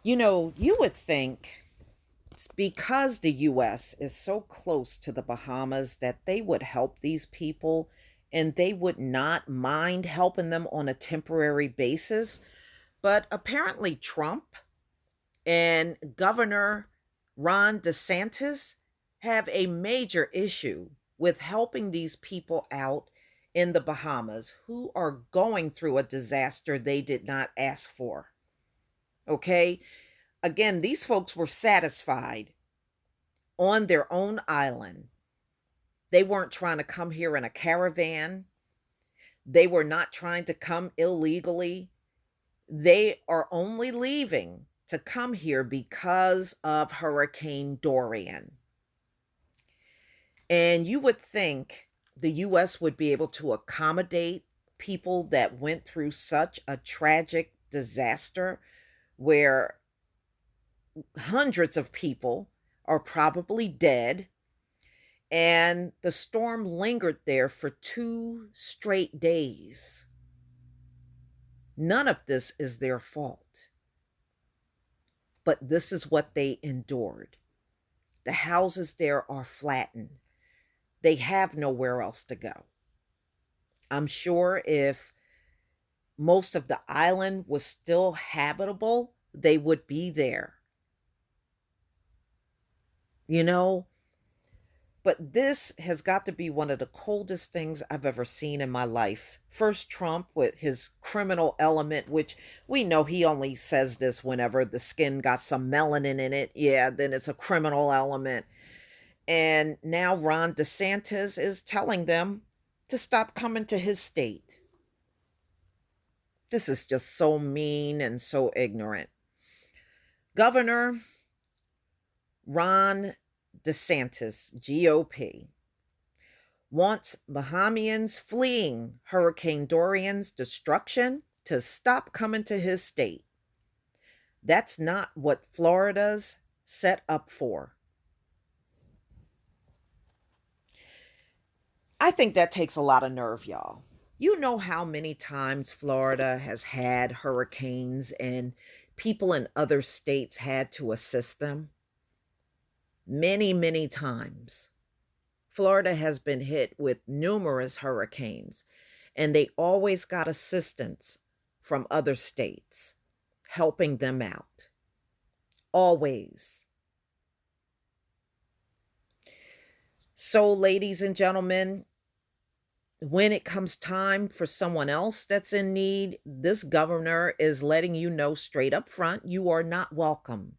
You would think because the US is so close to the Bahamas that they would help these people and they would not mind helping them on a temporary basis. But apparently, Trump and Governor Ron DeSantis have a major issue with helping these people out in the Bahamas who are going through a disaster they did not ask for. Okay? Again, these folks were satisfied on their own island. They weren't trying to come here in a caravan. They were not trying to come illegally. They are only leaving to come here because of Hurricane Dorian. And you would think the US would be able to accommodate people that went through such a tragic disaster where hundreds of people are probably dead. And the storm lingered there for 2 straight days. None of this is their fault, but this is what they endured. The houses there are flattened, they have nowhere else to go. I'm sure if most of the island was still habitable, they would be there. You know, But this has got to be one of the coldest things I've ever seen in my life. First, Trump with his criminal element, which we know he only says this whenever the skin got some melanin in it. Yeah, then it's a criminal element. And now Ron DeSantis is telling them to stop coming to his state. This is just so mean and so ignorant. Governor Ron DeSantis, GOP, wants Bahamians fleeing Hurricane Dorian's destruction to stop coming to his state. That's not what Florida's set up for. I think that takes a lot of nerve, y'all. You know how many times Florida has had hurricanes and people in other states had to assist them? Many, many times. Florida has been hit with numerous hurricanes, and they always got assistance from other states helping them out. Always. So, ladies and gentlemen, when it comes time for someone else that's in need, this governor is letting you know straight up front you are not welcome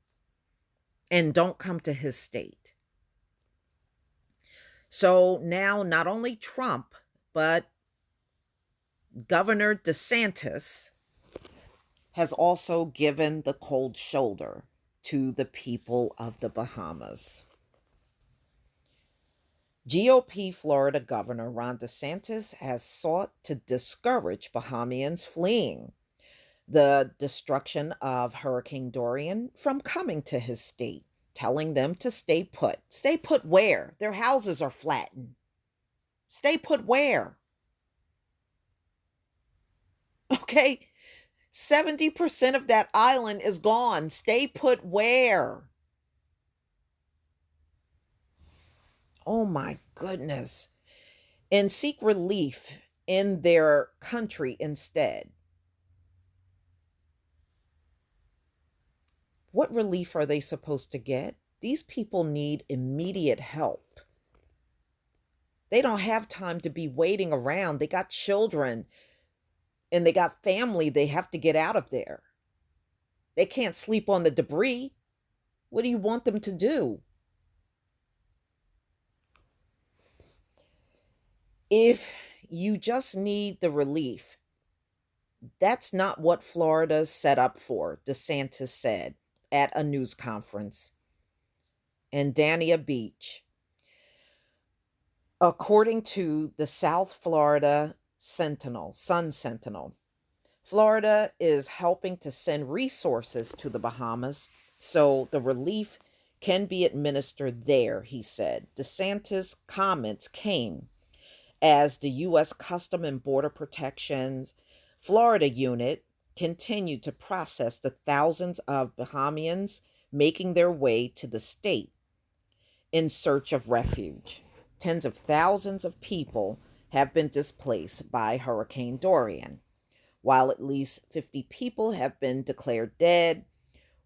and don't come to his state. So now not only Trump, but Governor DeSantis has also given the cold shoulder to the people of the Bahamas. GOP Florida Governor Ron DeSantis has sought to discourage Bahamians fleeing the destruction of Hurricane Dorian from coming to his state, telling them to stay put. Stay put where? Their houses are flattened. Stay put where? Okay, 70% of that island is gone. Stay put where? Oh my goodness. And seek relief in their country instead. What relief are they supposed to get? These people need immediate help. They don't have time to be waiting around. They got children and they got family they have to get out of there. They can't sleep on the debris. What do you want them to do? If you just need the relief, that's not what Florida's set up for, DeSantis said at a news conference in Dania Beach. According to the South Florida Sun Sentinel, Florida is helping to send resources to the Bahamas so the relief can be administered there, he said. DeSantis' comments came as the U.S. Custom and Border Protection's Florida unit continue to process the thousands of Bahamians making their way to the state in search of refuge. Tens of thousands of people have been displaced by Hurricane Dorian, while at least 50 people have been declared dead,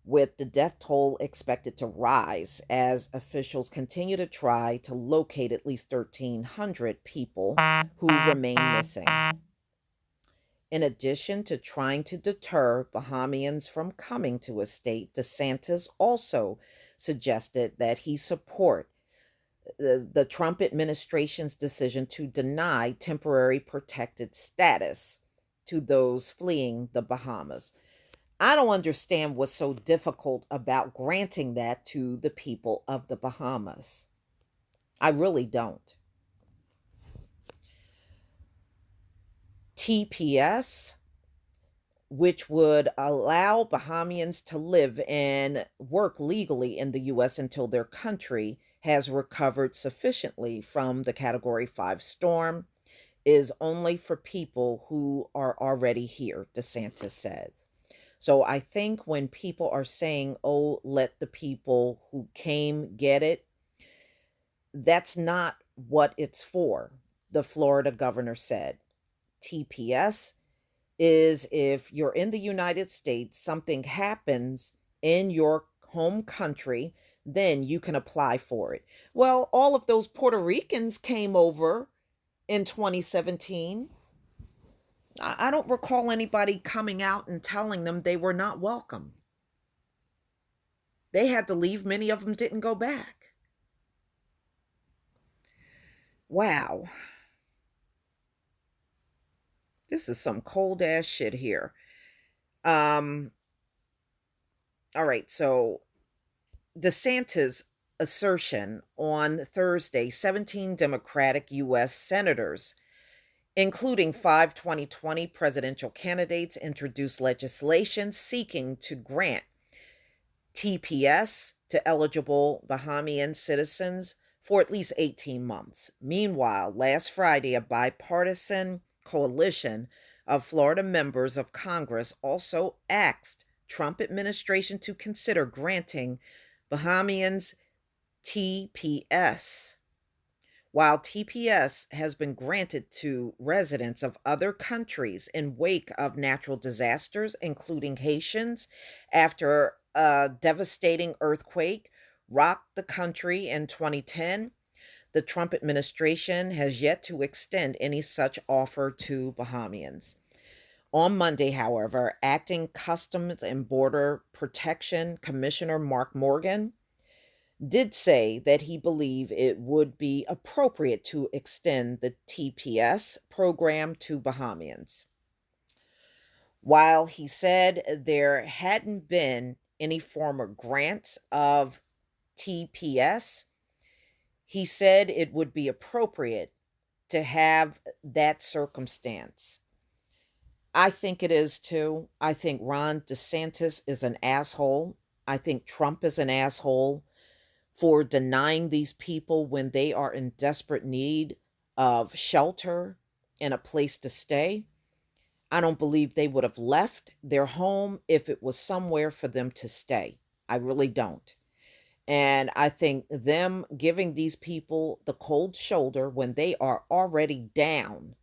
with the death toll expected to rise as officials continue to try to locate at least 1,300 people who remain missing. In addition to trying to deter Bahamians from coming to his state, Desantis also suggested that he support the Trump administration's decision to deny temporary protected status to those fleeing the Bahamas. I don't understand what's so difficult about granting that to the people of the Bahamas. I really don't. TPS, which would allow Bahamians to live and work legally in the U.S. until their country has recovered sufficiently from the Category 5 storm, is only for people who are already here, DeSantis says. So I think when people are saying, oh, let the people who came get it, that's not what it's for, the Florida governor said. TPS is if you're in the United States, something happens in your home country, then you can apply for it. Well, all of those Puerto Ricans came over in 2017. I don't recall anybody coming out and telling them they were not welcome. They had to leave. Many of them didn't go back. Wow. This is some cold ass shit here. All right, so DeSantis' assertion on Thursday, 17 Democratic U.S. senators, including 5 2020 presidential candidates, introduced legislation seeking to grant TPS to eligible Bahamian citizens for at least 18 months. Meanwhile, last Friday, a bipartisan coalition of Florida members of Congress also asked Trump administration to consider granting Bahamians TPS. While TPS has been granted to residents of other countries in wake of natural disasters, including Haitians, after a devastating earthquake rocked the country in 2010, the Trump administration has yet to extend any such offer to Bahamians. On Monday, however, Acting Customs and Border Protection Commissioner Mark Morgan did say that he believed it would be appropriate to extend the TPS program to Bahamians. While he said there hadn't been any former grants of TPS, he said it would be appropriate to have that circumstance. I think it is too. I think Ron DeSantis is an asshole. I think Trump is an asshole for denying these people when they are in desperate need of shelter and a place to stay. I don't believe they would have left their home if it was somewhere for them to stay. I really don't. And I think them giving these people the cold shoulder when they are already down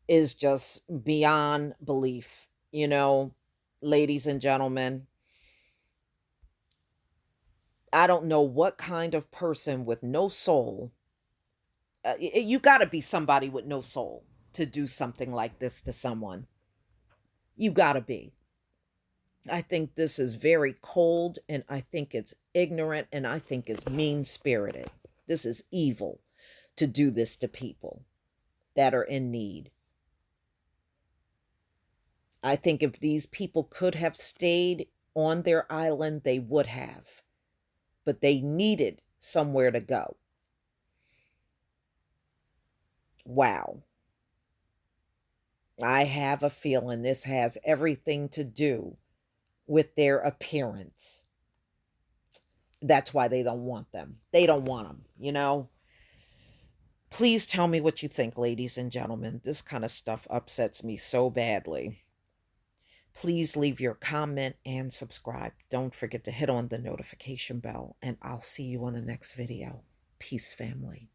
is just beyond belief. You know, ladies and gentlemen, I don't know what kind of person with no soul. You got to be somebody with no soul to do something like this to someone. You got to be. I think this is very cold, and I think it's ignorant, and I think it's mean-spirited. This is evil to do this to people that are in need. I think if these people could have stayed on their island, they would have. But they needed somewhere to go. Wow. I have a feeling this has everything to do with their appearance. That's why they don't want them. They don't want them, you know? Please tell me what you think, ladies and gentlemen. This kind of stuff upsets me so badly. Please leave your comment and subscribe. Don't forget to hit on the notification bell, and I'll see you on the next video. Peace, family.